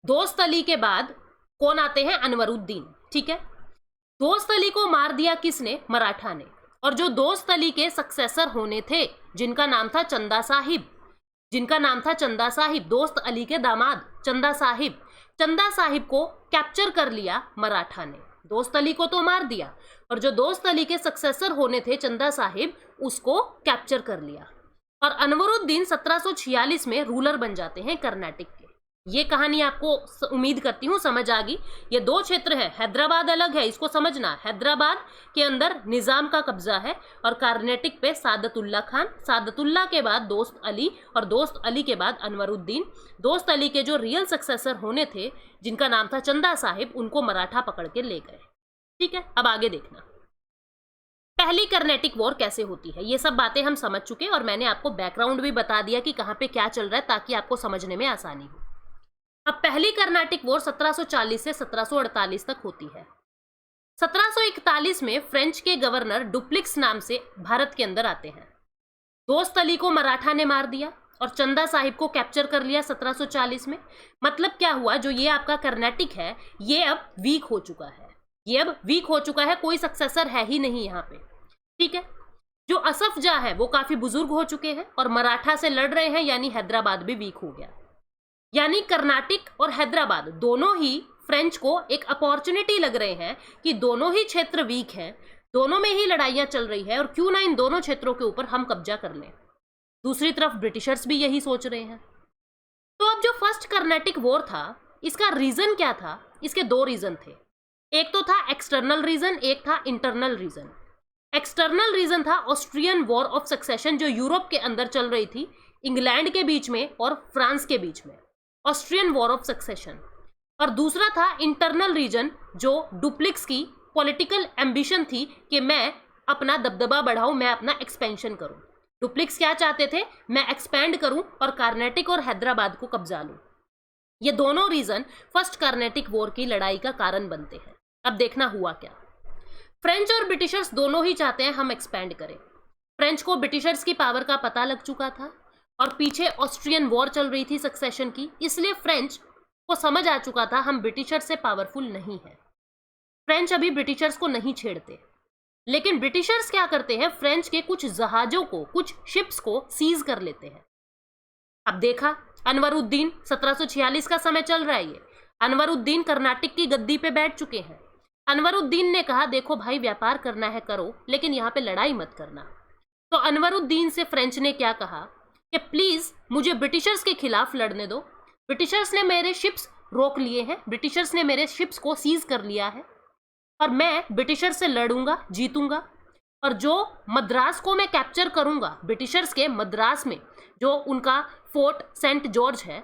दोस्त अली के बाद कौन आते हैं, अनवरुद्दीन। ठीक है, दोस्त अली को मार दिया किसने, मराठा ने। और जो दोस्त अली के सक्सेसर होने थे जिनका नाम था चंदा साहिब, दोस्त अली के दामाद चंदा साहिब को कैप्चर कर लिया मराठा ने। दोस्त अली को तो मार दिया और जो दोस्त अली के सक्सेसर होने थे चंदा साहिब, उसको कैप्चर कर लिया। और अनवरुद्दीन 1746 में रूलर बन जाते हैं कर्नाटक के। ये कहानी आपको उम्मीद करती हूँ समझ आ गई। ये दो क्षेत्र है, हैदराबाद अलग है, इसको समझना। हैदराबाद के अंदर निजाम का कब्जा है और कर्नाटक पे सादतुल्ला खान, सादतुल्ला के बाद दोस्त अली और दोस्त अली के बाद अनवरुद्दीन। दोस्त अली के जो रियल सक्सेसर होने थे जिनका नाम था चंदा साहिब, उनको मराठा पकड़ के ले गए। ठीक है, अब आगे देखना पहली कर्नाटक वॉर कैसे होती है। ये सब बातें हम समझ चुके और मैंने आपको बैकग्राउंड भी बता दिया कि कहाँ पे क्या चल रहा है ताकि आपको समझने में आसानी हो। अब पहली कर्नाटक वॉर 1740 से 1748 तक होती है। 1741 में फ्रेंच के गवर्नर डुप्लिक्स नाम से भारत के अंदर आते हैं। दोस्त अली को मराठा ने मार दिया और चंदा साहिब को कैप्चर कर लिया 1740 में। मतलब क्या हुआ, जो ये आपका कर्नाटक है ये अब वीक हो चुका है, कोई सक्सेसर है ही नहीं यहाँ पे। ठीक है, जो असफ जाह है वो काफी बुजुर्ग हो चुके हैं और मराठा से लड़ रहे हैं, यानी हैदराबाद भी वीक हो गया। यानी कर्नाटक और हैदराबाद दोनों ही फ्रेंच को एक अपॉर्चुनिटी लग रहे हैं कि दोनों ही क्षेत्र वीक हैं, दोनों में ही लड़ाइयां चल रही है और क्यों ना इन दोनों क्षेत्रों के ऊपर हम कब्जा कर लें। दूसरी तरफ ब्रिटिशर्स भी यही सोच रहे हैं। तो अब जो फर्स्ट कर्नाटक वॉर था इसका रीजन क्या था, इसके दो रीजन थे। एक तो था एक्सटर्नल रीजन, एक था इंटरनल रीजन। एक्सटर्नल रीजन था ऑस्ट्रियन वॉर ऑफ सक्सेशन जो यूरोप के अंदर चल रही थी, इंग्लैंड के बीच में और फ्रांस के बीच में, ऑस्ट्रियन वॉर ऑफ सक्सेशन। और दूसरा था इंटरनल रीजन जो डुप्लिक्स की पॉलिटिकल एम्बिशन थी कि मैं अपना दबदबा बढ़ाऊं, मैं अपना एक्सपेंशन करूं। डुप्लिक्स क्या चाहते थे, मैं एक्सपैंड करूं और कर्नाटक और हैदराबाद को कब्जा लूं। ये दोनों रीजन फर्स्ट कर्नाटक वॉर की लड़ाई का कारण बनते हैं। अब देखना हुआ क्या। फ्रेंच और ब्रिटिशर्स दोनों ही चाहते हैं हम एक्सपैंड करें। फ्रेंच को ब्रिटिशर्स की पावर का पता लग चुका था और पीछे ऑस्ट्रियन वॉर चल रही थी सक्सेशन की, इसलिए फ्रेंच को समझ आ चुका था हम ब्रिटिशर्स से पावरफुल नहीं है। फ्रेंच अभी ब्रिटिशर्स को नहीं छेड़ते, लेकिन ब्रिटिशर्स क्या करते हैं, फ्रेंच के कुछ जहाजों को, कुछ शिप्स को सीज कर लेते हैं। अब देखा अनवरुद्दीन 1746 का समय चल रहा है, ये अनवरुद्दीन कर्नाटक की गद्दी पे बैठ चुके हैं। अनवरुद्दीन ने कहा देखो भाई व्यापार करना है करो, लेकिन यहाँ पे लड़ाई मत करना। तो अनवरुद्दीन से फ्रेंच ने क्या कहा कि प्लीज मुझे ब्रिटिशर्स के खिलाफ लड़ने दो। ब्रिटिशर्स ने मेरे शिप्स रोक लिए हैं, ब्रिटिशर्स ने मेरे शिप्स को सीज कर लिया है और मैं ब्रिटिशर्स से लड़ूंगा, जीतूंगा। और जो मद्रास को मैं कैप्चर करूंगा, ब्रिटिशर्स के मद्रास में जो उनका फोर्ट सेंट जॉर्ज है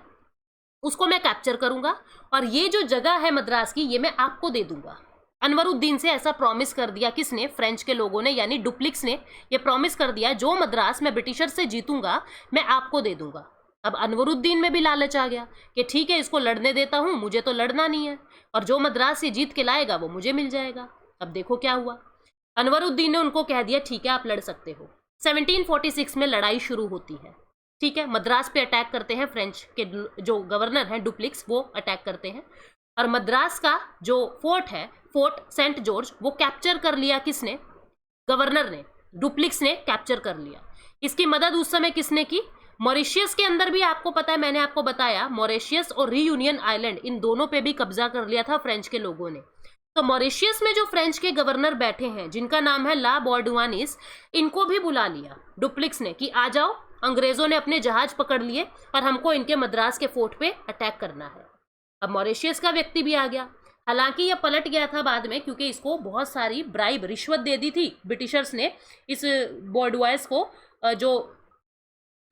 उसको मैं कैप्चर करूंगा और ये जो जगह है मद्रास की ये मैं आपको दे दूंगा। अनवरुद्दीन से ऐसा प्रॉमिस कर दिया किसने, फ्रेंच के लोगों ने, यानी डुप्लिक्स ने ये प्रॉमिस कर दिया जो मद्रास मैं ब्रिटिशर से जीतूंगा मैं आपको दे दूंगा। अब अनवरुद्दीन में भी लालच आ गया कि ठीक है इसको लड़ने देता हूं, मुझे तो लड़ना नहीं है और जो मद्रास से जीत के लाएगा वो मुझे मिल जाएगा। अब देखो क्या हुआ, अनवरुद्दीन ने उनको कह दिया ठीक है आप लड़ सकते हो। 1746 में लड़ाई शुरू होती है। ठीक है, मद्रास पे अटैक करते हैं फ्रेंच के जो गवर्नर हैं डुप्लिक्स, वो अटैक करते हैं और मद्रास का जो फोर्ट है, फोर्ट सेंट जॉर्ज, वो कैप्चर कर लिया किसने, गवर्नर ने, डुप्लिक्स ने कैप्चर कर लिया। इसकी मदद उस समय किसने की, मॉरिशियस के अंदर भी आपको पता है, मैंने आपको बताया मॉरिशियस और रीयूनियन आइलैंड, इन दोनों पे भी कब्जा कर लिया था फ्रेंच के लोगों ने। तो मॉरिशियस में जो फ्रेंच के गवर्नर बैठे हैं जिनका नाम है ला बॉर्डुआनिस, इनको भी बुला लिया डुप्लिक्स ने कि आ जाओ अंग्रेजों ने अपने जहाज पकड़ लिए और हमको इनके मद्रास के फोर्ट पे अटैक करना है। अब मॉरिशियस का व्यक्ति भी आ गया। हालांकि यह पलट गया था बाद में, क्योंकि इसको बहुत सारी ब्राइब, रिश्वत दे दी थी ब्रिटिशर्स ने इस बॉर्डवाइस को, जो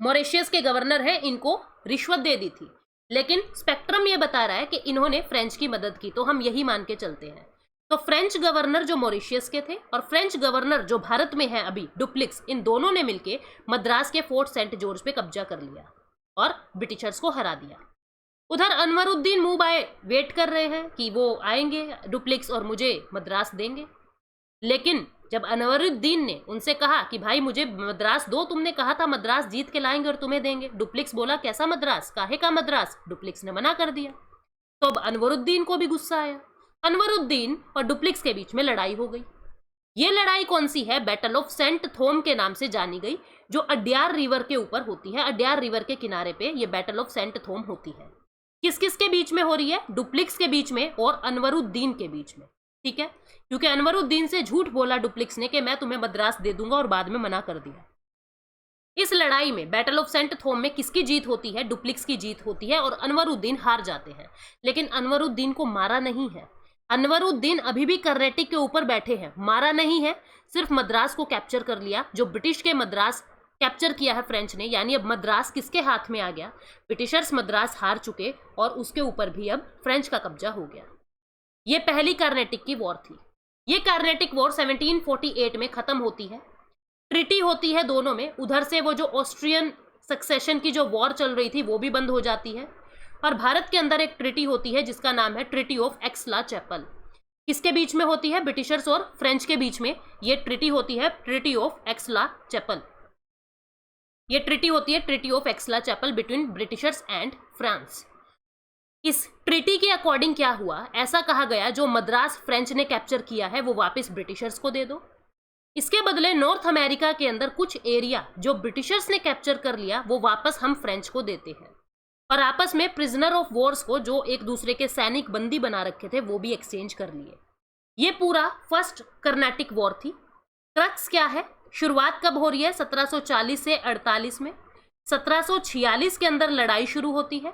मॉरिशियस के गवर्नर हैं इनको रिश्वत दे दी थी। लेकिन स्पेक्ट्रम ये बता रहा है कि इन्होंने फ्रेंच की मदद की, तो हम यही मान के चलते हैं। तो फ्रेंच गवर्नर जो मॉरिशियस के थे और फ्रेंच गवर्नर जो भारत में है अभी, डुप्लिक्स, इन दोनों ने मिलके मद्रास के फोर्ट सेंट जॉर्ज पे कब्जा कर लिया और ब्रिटिशर्स को हरा दिया। उधर अनवरुद्दीन मुंह बाए वेट कर रहे हैं कि वो आएंगे डुप्लिक्स और मुझे मद्रास देंगे। लेकिन जब अनवरुद्दीन ने उनसे कहा कि भाई मुझे मद्रास दो, तुमने कहा था मद्रास जीत के लाएंगे और तुम्हें देंगे, डुप्लिक्स बोला कैसा मद्रास, काहे का मद्रास, डुप्लिक्स ने मना कर दिया। तो अब अनवरुद्दीन को भी गुस्सा आया। अनवरुद्दीन और डुप्लिक्स के बीच में लड़ाई हो गई। ये लड़ाई कौन सी है? बैटल ऑफ सेंट थोम के नाम से जानी गई, जो अड्यार रिवर के ऊपर होती है। अड्यार रिवर के किनारे पे ये बैटल ऑफ सेंट थोम होती है। किस किस के बीच में हो रही है? डुप्लिक्स के बीच में और अनवरुद्दीन के बीच में, ठीक है, क्योंकि अनवरुद्दीन से झूठ बोला डुप्लिक्स ने कि मैं तुम्हें मद्रास दे दूंगा, और बाद में मना कर दिया। इस लड़ाई में बैटल ऑफ सेंट थोम में किसकी जीत होती है? डुप्लिक्स की जीत होती है और अनवरुद्दीन हार जाते हैं। लेकिन अनवरुद्दीन को मारा नहीं है। अनवरुद्दीन अभी भी कर्नाटक के ऊपर बैठे हैं, मारा नहीं है, सिर्फ मद्रास को कैप्चर कर लिया। जो ब्रिटिश के मद्रास कैप्चर किया है फ्रेंच ने, यानी अब मद्रास किसके हाथ में आ गया? ब्रिटिशर्स मद्रास हार चुके और उसके ऊपर भी अब फ्रेंच का कब्जा हो गया। ये पहली कर्नाटक की वॉर थी। ये कर्नाटक वॉर 1748 में खत्म होती है। ट्रिटी होती है दोनों में। उधर से वो जो ऑस्ट्रियन सक्सेशन की जो वॉर चल रही थी वो भी बंद हो जाती है, और भारत के अंदर एक ट्रिटी होती है जिसका नाम है ट्रिटी ऑफ एक्सला-चैपल। किसके बीच में होती है? ब्रिटिशर्स और फ्रेंच के बीच में ये ट्रिटी होती है, ट्रिटी ऑफ एक्सला-चैपल। ये ट्रिटी होती है treaty of Aix la Chapelle between Britishers and France. इस ट्रिटी के अकॉर्डिंग क्या हुआ? ऐसा कहा गया जो मद्रास फ्रेंच ने कैप्चर किया है वो वापस ब्रिटिशर्स को दे दो। इसके बदले नॉर्थ अमेरिका के अंदर कुछ एरिया जो ब्रिटिशर्स ने कैप्चर कर लिया वो वापस हम फ्रेंच को देते हैं, और आपस में प्रिजनर ऑफ वॉर्स को, जो एक दूसरे के सैनिक बंदी बना रखे थे, वो भी एक्सचेंज कर लिए। ये पूरा फर्स्ट कर्नाटक वॉर थी। क्रक्स क्या है? शुरुआत कब हो रही है? 1740 से 48 में। 1746 के अंदर लड़ाई शुरू होती है।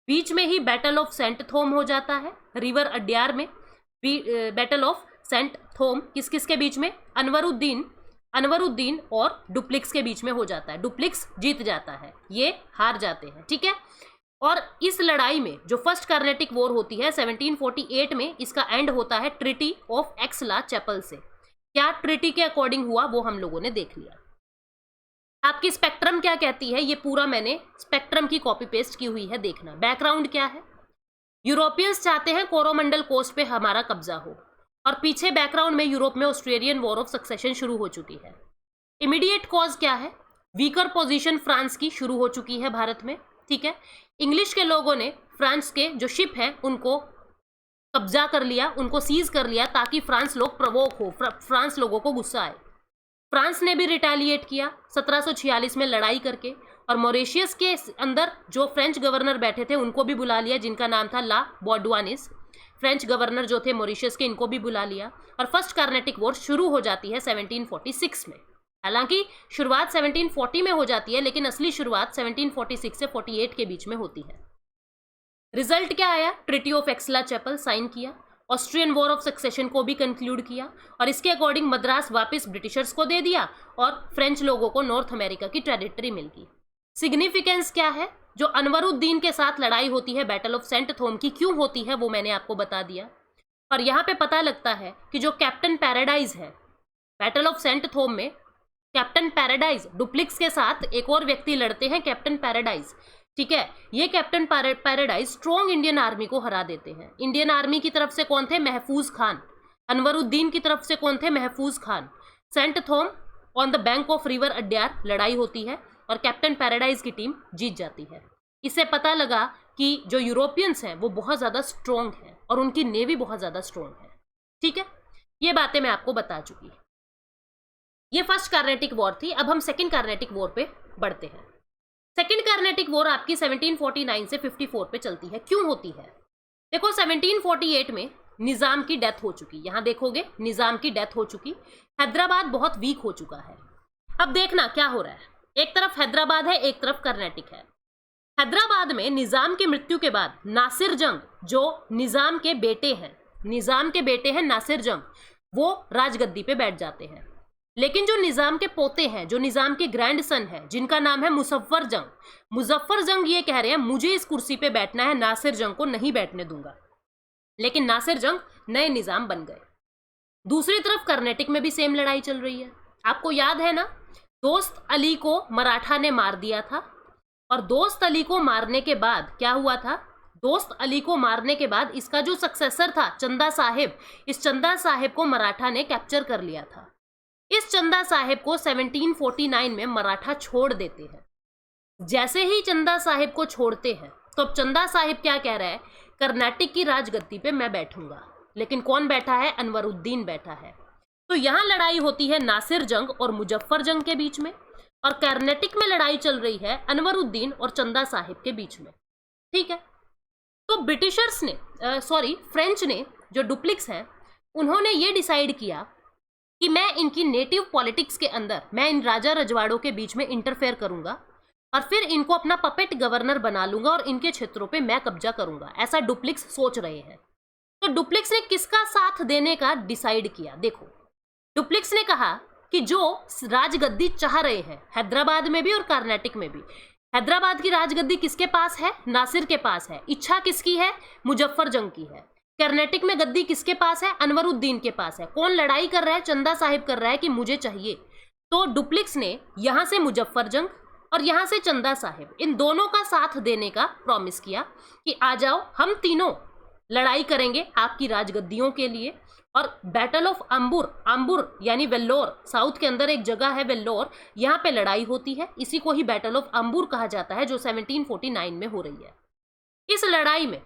बीच में ही बैटल ऑफ सेंट थोम हो जाता है, रिवर अड्यार में। बैटल ऑफ सेंट थोम किस किस के बीच में? अनवरुद्दीन और डुप्लिक्स के बीच में हो जाता है। डुप्लिक्स जीत जाता है, ये हार जाते हैं, ठीक है। और इस लड़ाई में जो फर्स्ट कर्नाटक वॉर होती है 1748 में, इसका एंड होता है ट्रिटी ऑफ एक्सला-चैपल से। क्या ट्रिटी के अकॉर्डिंग हुआ वो हम लोगों ने देख लिया। आपकी स्पेक्ट्रम क्या कहती है? ये पूरा मैंने स्पेक्ट्रम की कॉपी पेस्ट की हुई है, देखना। बैकग्राउंड क्या है? यूरोपियंस चाहते हैं कोरोमंडल कोस्ट पे हमारा कब्जा हो, और पीछे बैकग्राउंड में यूरोप में ऑस्ट्रेलियन वॉर ऑफ सक्सेशन शुरू हो चुकी है। इमीडिएट कॉज क्या है? वीकर पोजीशन फ्रांस की शुरू हो चुकी है भारत में, ठीक है। इंग्लिश के लोगों ने फ्रांस के जो शिप हैं उनको कब्जा कर लिया, उनको सीज कर लिया, ताकि फ्रांस लोग प्रवोक हो, फ्रांस लोगों को गुस्सा आए। फ्रांस ने भी रिटेलिएट किया 1746 में लड़ाई करके, और मॉरिशियस के अंदर जो फ्रेंच गवर्नर बैठे थे उनको भी बुला लिया, जिनका नाम था ला बॉर्डवानिस। फ्रेंच गवर्नर जो थे मॉरिशियस के, इनको भी बुला लिया, और फर्स्ट कर्नाटक वॉर शुरू हो जाती है 1746 में। हालांकि शुरुआत 1740 में हो जाती है, लेकिन असली शुरुआत 1746 से 48 के बीच में होती है। रिजल्ट क्या आया? ट्रिटी ऑफ एक्सला-चैपल साइन किया, ऑस्ट्रियन वॉर ऑफ सक्सेशन को भी कंक्लूड किया, और इसके अकॉर्डिंग मद्रास वापस ब्रिटिशर्स को दे दिया और फ्रेंच लोगों को नॉर्थ अमेरिका की टेरिटरी मिल गई। सिग्निफिकेंस क्या है? जो अनवरुद्दीन के साथ लड़ाई होती है बैटल ऑफ सेंट थोम की, क्यों होती है वो मैंने आपको बता दिया। और यहाँ पे पता लगता है कि जो कैप्टन पैराडाइज है बैटल ऑफ सेंट थोम में, कैप्टन पैराडाइज डुप्लिक्स के साथ एक और व्यक्ति लड़ते हैं, कैप्टन पैराडाइज, ठीक है। ये captain paradise strong Indian army को हरा देते हैं। इंडियन आर्मी की तरफ से कौन थे? महफूज खान। अनवरुद्दीन की तरफ से कौन थे? Mahfuz Khan. Saint Thome on the bank of river Adyar लड़ाई होती है और कैप्टन पैराडाइज की टीम जीत जाती है। इससे पता लगा कि जो यूरोपियंस हैं वो बहुत ज़्यादा स्ट्रॉन्ग हैं और उनकी नेवी बहुत ज़्यादा स्ट्रॉन्ग है, ठीक है। ये बातें मैं आपको बता चुकी। ये फर्स्ट कर्नाटक वॉर थी। अब हम सेकेंड कर्नाटक वॉर पे बढ़ते हैं। सेकेंड कर्नाटक वॉर आपकी 1749 से 54 पे चलती है। क्यों होती है? देखो 1748 में निज़ाम की डेथ हो चुकी, यहाँ देखोगे निज़ाम की डेथ हो चुकी, हैदराबाद बहुत वीक हो चुका है। अब देखना क्या हो रहा है। एक तरफ हैदराबाद है, एक तरफ कर्नाटक है। हैदराबाद में निजाम की मृत्यु के बाद नासिर जंग, जो निजाम के बेटे हैं नासिर जंग, वो राजगद्दी पे बैठ जाते हैं। लेकिन जो निजाम के पोते हैं, जो निजाम के ग्रैंडसन है, जिनका नाम है मुजफ्फर जंग ये कह रहे हैं मुझे इस कुर्सी पे बैठना है, नासिर जंग को नहीं बैठने दूंगा। लेकिन नासिर जंग नए निजाम बन गए। दूसरी तरफ कर्नाटक में भी सेम लड़ाई चल रही है। आपको याद है ना, दोस्त अली को मराठा ने मार दिया था, और दोस्त अली को मारने के बाद क्या हुआ था, दोस्त अली को मारने के बाद इसका जो सक्सेसर था चंदा साहिब, इस चंदा साहिब को मराठा ने कैप्चर कर लिया था। इस चंदा साहिब को 1749 में मराठा छोड़ देते हैं। जैसे ही चंदा साहिब को छोड़ते हैं तो अब चंदा साहिब क्या कह रहा है, कर्नाटक की राजगद्दी पे मैं बैठूंगा। लेकिन कौन बैठा है, अनवरुद्दीन बैठा है। तो यहां लड़ाई होती है नासिर जंग और मुजफ्फर जंग के बीच में, और कर्नाटक में लड़ाई चल रही है अनवरुद्दीन और चंदा साहिब के बीच में। ठीक है, तो ब्रिटिशर्स ने फ्रेंच ने, जो डुप्लिक्स हैं, उन्होंने ये डिसाइड किया कि मैं इनकी नेटिव पॉलिटिक्स के अंदर, मैं इन राजा रजवाड़ों के बीच में इंटरफेयर करूंगा और फिर इनको अपना पपेट गवर्नर बना लूंगा और इनके क्षेत्रों पे मैं कब्जा करूंगा। ऐसा डुप्लिक्स सोच रहे हैं। तो डुप्लिक्स ने किसका साथ देने का डिसाइड किया? देखो, डुप्लिक्स ने कहा कि जो राजगद्दी चाह रहे हैं हैदराबाद में भी और कर्नाटक में भी, हैदराबाद की राजगद्दी किसके पास है? नासिर के पास है। इच्छा किसकी है? मुजफ्फर जंग की है। कर्नाटक में गद्दी किसके पास है? अनवरुद्दीन के पास है। कौन लड़ाई कर रहा है? चंदा साहिब कर रहा है कि मुझे चाहिए। तो डुप्लिक्स ने यहां से मुजफ्फर जंग और यहां से चंदा साहिब, इन दोनों का साथ देने का प्रॉमिस किया कि आ जाओ, हम तीनों लड़ाई करेंगे आपकी राजगद्दियों के लिए। और बैटल ऑफ अंबुर यानी वेल्लोर, साउथ के अंदर एक जगह है वेल्लोर, यहाँ पे लड़ाई होती है। इसी को ही बैटल ऑफ अंबुर कहा जाता है, जो 1749 में हो रही है। इस लड़ाई में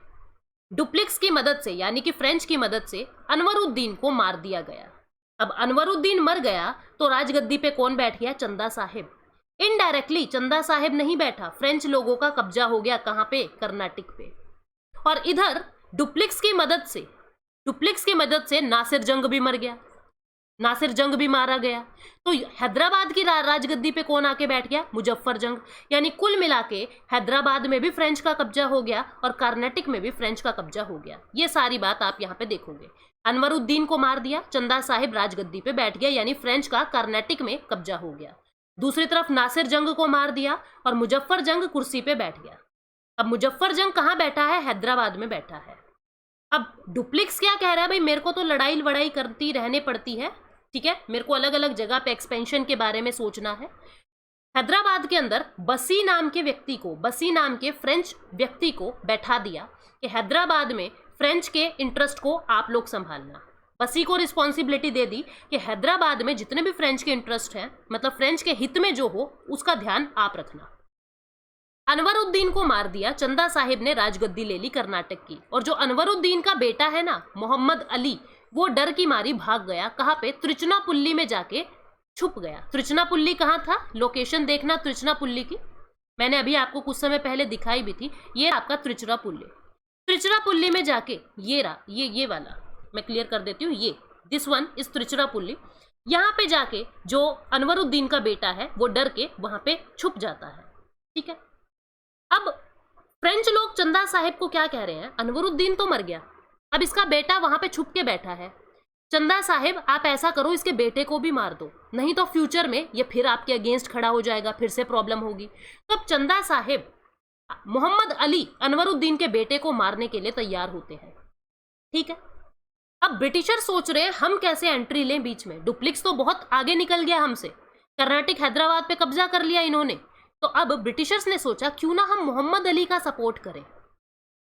डुप्लिक्स की मदद से, यानी कि फ्रेंच की मदद से, अनवरुद्दीन को मार दिया गया। अब अनवरुद्दीन मर गया तो राजगद्दी पे कौन बैठ गया? चंदा साहिब। इनडायरेक्टली चंदा साहिब नहीं बैठा, फ्रेंच लोगों का कब्जा हो गया। कहां पे? कर्नाटक पे। और इधर डुप्लिक्स की मदद से नासिर जंग भी मर गया, नासिर जंग भी मारा गया। तो हैदराबाद की राजगद्दी पे कौन आके बैठ गया? मुजफ्फर जंग। यानी कुल मिला के हैदराबाद में भी फ्रेंच का कब्जा हो गया और कर्नाटक में भी फ्रेंच का कब्जा हो गया। ये सारी बात आप यहाँ पे देखोगे। अनवरुद्दीन को मार दिया, चंदा साहिब राजगद्दी पे बैठ गया, यानी फ्रेंच का कर्नाटक में कब्जा हो गया। दूसरी तरफ नासिर जंग को मार दिया और मुजफ्फर जंग कुर्सी पे बैठ गया। अब मुजफ्फर जंग कहाँ बैठा है? हैदराबाद में बैठा है। अब डुप्लिक्स क्या कह रहा है? भाई मेरे को तो लड़ाई वड़ाई करती रहने पड़ती है, ठीक है, मेरे को अलग अलग जगह पे एक्सपेंशन के बारे में सोचना है। हैदराबाद के अंदर बसी नाम के फ्रेंच व्यक्ति को बैठा दिया कि हैदराबाद में फ्रेंच के इंटरेस्ट को आप लोग संभालना। बसी को रिस्पॉन्सिबिलिटी दे दी कि हैदराबाद में जितने भी फ्रेंच के इंटरेस्ट हैं, मतलब फ्रेंच के हित में जो हो, उसका ध्यान आप रखना। अनवरुद्दीन को मार दिया, चंदा साहिब ने राजगद्दी ले ली कर्नाटक की। और जो अनवरुद्दीन का बेटा है ना, मोहम्मद अली, वो डर की मारी भाग गया। कहाँ पे? त्रिचनापुल्ली में जाके छुप गया। त्रिचनापुल्ली कहाँ था? लोकेशन देखना त्रिचनापुल्ली की, मैंने अभी आपको कुछ समय पहले दिखाई भी थी। ये आपका त्रिचनापुल्ली में जाके, ये वाला मैं क्लियर कर देती हूँ, ये दिस वन इस त्रिचनापुल्ली। यहाँ पे जाके जो अनवरुद्दीन का बेटा है वो डर के वहां पे छुप जाता है। ठीक है, अब फ्रेंच लोग चंदा साहिब को क्या कह रहे हैं? अनवरुद्दीन तो मर गया, अब इसका बेटा वहां पे छुप के बैठा है। चंदा साहिब आप ऐसा करो, इसके बेटे को भी मार दो, नहीं तो फ्यूचर में ये फिर आपके अगेंस्ट खड़ा हो जाएगा, फिर से प्रॉब्लम होगी। तो अब चंदा साहिब मोहम्मद अली अनवरुद्दीन के बेटे को मारने के लिए तैयार होते हैं। ठीक है, अब ब्रिटिशर सोच रहे हैं हम कैसे एंट्री लें बीच में। डुप्लिक्स तो बहुत आगे निकल गया हमसे, कर्नाटक हैदराबाद पे कब्जा कर लिया इन्होंने। तो अब ब्रिटिशर्स ने सोचा क्यों ना हम मोहम्मद अली का सपोर्ट करें।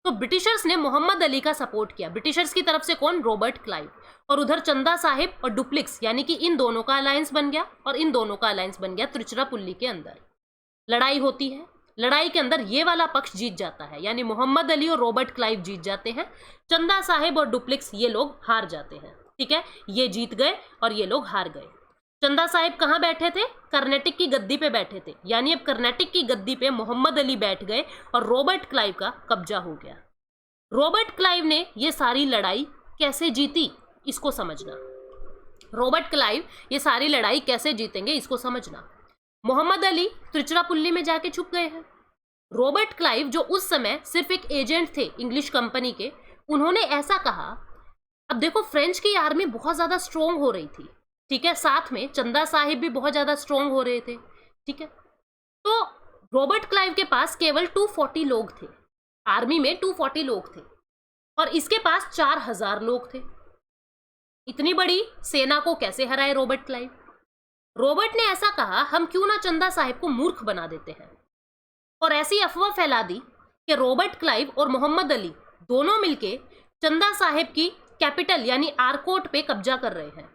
तो ब्रिटिशर्स ने मोहम्मद अली का सपोर्ट किया। ब्रिटिशर्स की तरफ से कौन? Robert Clive. और उधर चंदा साहिब और डुप्लिक्स, यानी कि इन दोनों का अलायंस बन गया, और इन दोनों का अलायंस बन गया त्रिचनापुल्ली के अंदर। लड़ाई होती है, लड़ाई के अंदर ये वाला पक्ष जीत जाता है, यानी मोहम्मद अली और रॉबर्ट क्लाइव जीत जाते हैं। चंदा साहिब और डुप्लिक्स ये लोग हार जाते हैं। ठीक है, ये जीत गए और ये लोग हार गए। चंदा साहिब कहाँ बैठे थे? कर्नाटक की गद्दी पे बैठे थे, यानी अब कर्नाटक की गद्दी पे मोहम्मद अली बैठ गए और रॉबर्ट क्लाइव का कब्जा हो गया। रॉबर्ट क्लाइव ने ये सारी लड़ाई कैसे जीती, इसको समझना। रॉबर्ट क्लाइव ये सारी लड़ाई कैसे जीतेंगे, इसको समझना। मोहम्मद अली त्रिचुरापल्ली में जाके छुप गए हैं। रॉबर्ट क्लाइव जो उस समय सिर्फ एक एजेंट थे इंग्लिश कंपनी के, उन्होंने ऐसा कहा, अब देखो फ्रेंच की आर्मी बहुत ज्यादा स्ट्रोंग हो रही थी, ठीक है, साथ में चंदा साहिब भी बहुत ज्यादा स्ट्रोंग हो रहे थे, ठीक है। तो रॉबर्ट क्लाइव के पास केवल 240 लोग थे, आर्मी में 240 लोग थे, और इसके पास 4000 लोग थे। इतनी बड़ी सेना को कैसे हराए रॉबर्ट क्लाइव? रॉबर्ट ने ऐसा कहा, हम क्यों ना चंदा साहिब को मूर्ख बना देते हैं, और ऐसी अफवाह फैला दी कि रॉबर्ट क्लाइव और मोहम्मद अली दोनों मिलके चंदा साहिब की कैपिटल यानी आरकोट पे कब्जा कर रहे हैं।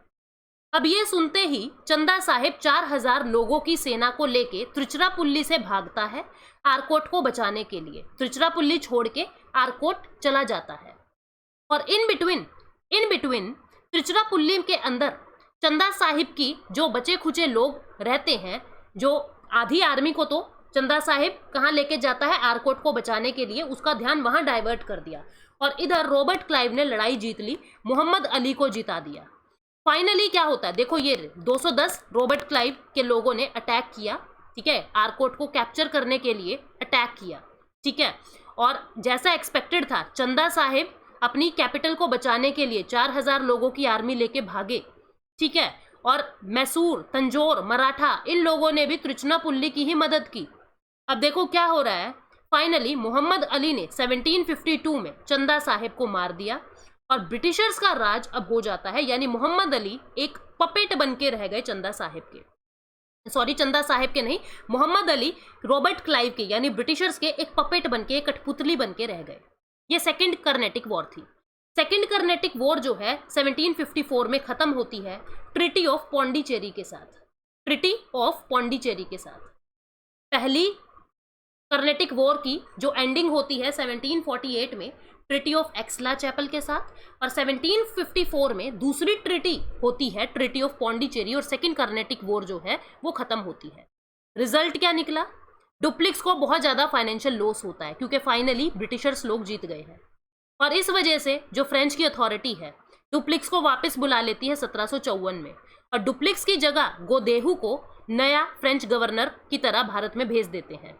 अब ये सुनते ही चंदा साहिब 4000 लोगों की सेना को लेके त्रिचुरापल्ली से भागता है आरकोट को बचाने के लिए। त्रिचुरापल्ली छोड़ के आरकोट चला जाता है, और इन बिटवीन त्रिचुरापल्ली के अंदर चंदा साहिब की जो बचे खुचे लोग रहते हैं, जो आधी आर्मी को तो चंदा साहिब कहाँ लेके जाता है, आरकोट को बचाने के लिए, उसका ध्यान वहां डाइवर्ट कर दिया, और इधर रॉबर्ट क्लाइव ने लड़ाई जीत ली, मोहम्मद अली को जिता दिया। फाइनली क्या होता है, देखो ये 210 रॉबर्ट क्लाइव के लोगों ने अटैक किया, ठीक है, आरकोट को कैप्चर करने के लिए अटैक किया, ठीक है, और जैसा एक्सपेक्टेड था चंदा साहिब अपनी कैपिटल को बचाने के लिए 4000 लोगों की आर्मी लेके भागे, ठीक है, और मैसूर, तंजौर, मराठा इन लोगों ने भी त्रिचुरापल्ली की ही मदद की। अब देखो क्या हो रहा है, फाइनली मोहम्मद अली ने 1752 में चंदा साहिब को मार दिया, और ब्रिटिशर्स का राज अब हो जाता है, यानी मोहम्मद अली एक पपेट बन के रह गए चंदा साहिब के, सॉरी चंदा साहिब के नहीं, मोहम्मद अली रॉबर्ट क्लाइव के यानी ब्रिटिशर्स के एक पपेट बन के, एक कठपुतली बन के रह गए। ये सेकेंड कर्नेटिक वॉर थी। सेकेंड कर्नेटिक वॉर जो है 1754 में खत्म होती है ट्रिटी ऑफ पौंडीचेरी के साथ, ट्रिटी ऑफ पौंडीचेरी के साथ। पहली कर्नेटिक वॉर की जो एंडिंग होती है 1748 में ट्रिटी ऑफ एक्सला चैपल के साथ, और 1754 में दूसरी ट्रिटी होती है ट्रिटी ऑफ पौंडीचेरी, और सेकेंड कर्नेटिक वॉर जो है वो खत्म होती है। रिजल्ट क्या निकला? डुप्लिक्स को बहुत ज्यादा फाइनेंशियल लॉस होता है, क्योंकि फाइनली ब्रिटिशर्स लोग जीत गए हैं, और इस वजह से जो फ्रेंच की अथॉरिटी है डुप्लिक्स को वापस बुला लेती है 1754 में, और डुप्लिक्स की जगह गोदेहू को नया फ्रेंच गवर्नर की तरह भारत में भेज देते हैं।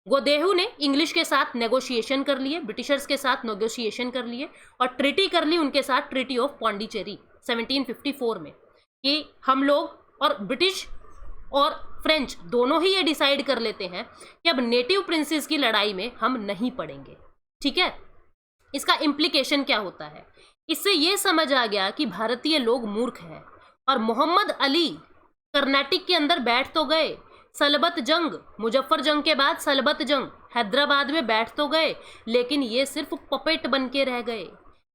गोदेहू ने इंग्लिश के साथ नेगोशिएशन कर लिए, ब्रिटिशर्स के साथ नेगोशिएशन कर लिए, और ट्रिटी कर ली उनके साथ, ट्रिटी ऑफ पौंडीचेरी 1754 में, कि हम लोग और ब्रिटिश और फ्रेंच दोनों ही ये डिसाइड कर लेते हैं कि अब नेटिव प्रिंसेस की लड़ाई में हम नहीं पड़ेंगे, ठीक है। इसका इम्प्लीकेशन क्या होता है? इससे ये समझ आ गया कि भारतीय लोग मूर्ख हैं, और मोहम्मद अली कर्नाटक के अंदर बैठ तो गए, सलबत जंग, मुजफ्फर जंग के बाद सलबत जंग, हैदराबाद में बैठ तो गए, लेकिन ये सिर्फ पपेट बन के रह गए,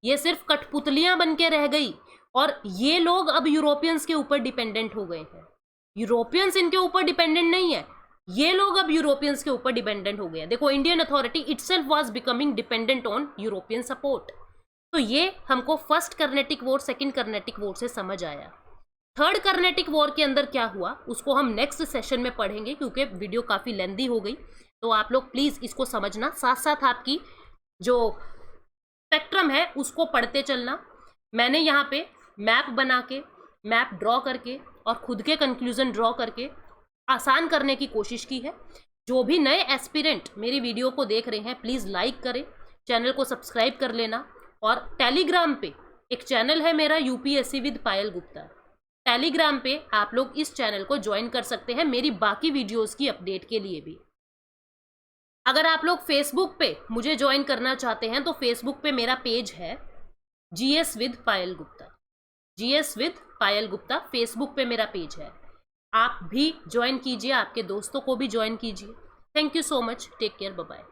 ये सिर्फ कठपुतलियां बन के रह गई, और ये लोग अब यूरोपियंस के ऊपर डिपेंडेंट हो गए हैं। यूरोपियंस इनके ऊपर डिपेंडेंट नहीं है, ये लोग अब यूरोपियंस के ऊपर डिपेंडेंट हो गए हैं। देखो Indian authority itself was becoming dependent on European support. तो ये हमको first Carnatic war, second Carnatic war से समझ आया। थर्ड कर्नेटिक वॉर के अंदर क्या हुआ उसको हम नेक्स्ट सेशन में पढ़ेंगे, क्योंकि वीडियो काफ़ी लेंदी हो गई, तो आप लोग प्लीज़ इसको समझना, साथ साथ आपकी जो स्पेक्ट्रम है उसको पढ़ते चलना। मैंने यहाँ पे मैप बना के, मैप ड्रॉ करके और खुद के कंक्लूजन ड्रॉ करके आसान करने की कोशिश की है। जो भी नए एस्पिरेंट मेरी वीडियो को देख रहे हैं प्लीज़ लाइक करें, चैनल को सब्सक्राइब कर लेना, और टेलीग्राम पे एक चैनल है मेरा UPSC with Payal Gupta, Telegram पे आप लोग इस चैनल को ज्वाइन कर सकते हैं मेरी बाकी वीडियोस की अपडेट के लिए भी। अगर आप लोग फेसबुक पे मुझे ज्वाइन करना चाहते हैं तो फेसबुक पे मेरा पेज है GS with Payal Gupta, GS with Payal Gupta Facebook पे मेरा पेज है, आप भी ज्वाइन कीजिए, आपके दोस्तों को भी ज्वाइन कीजिए। Thank you so much, take care, bye bye.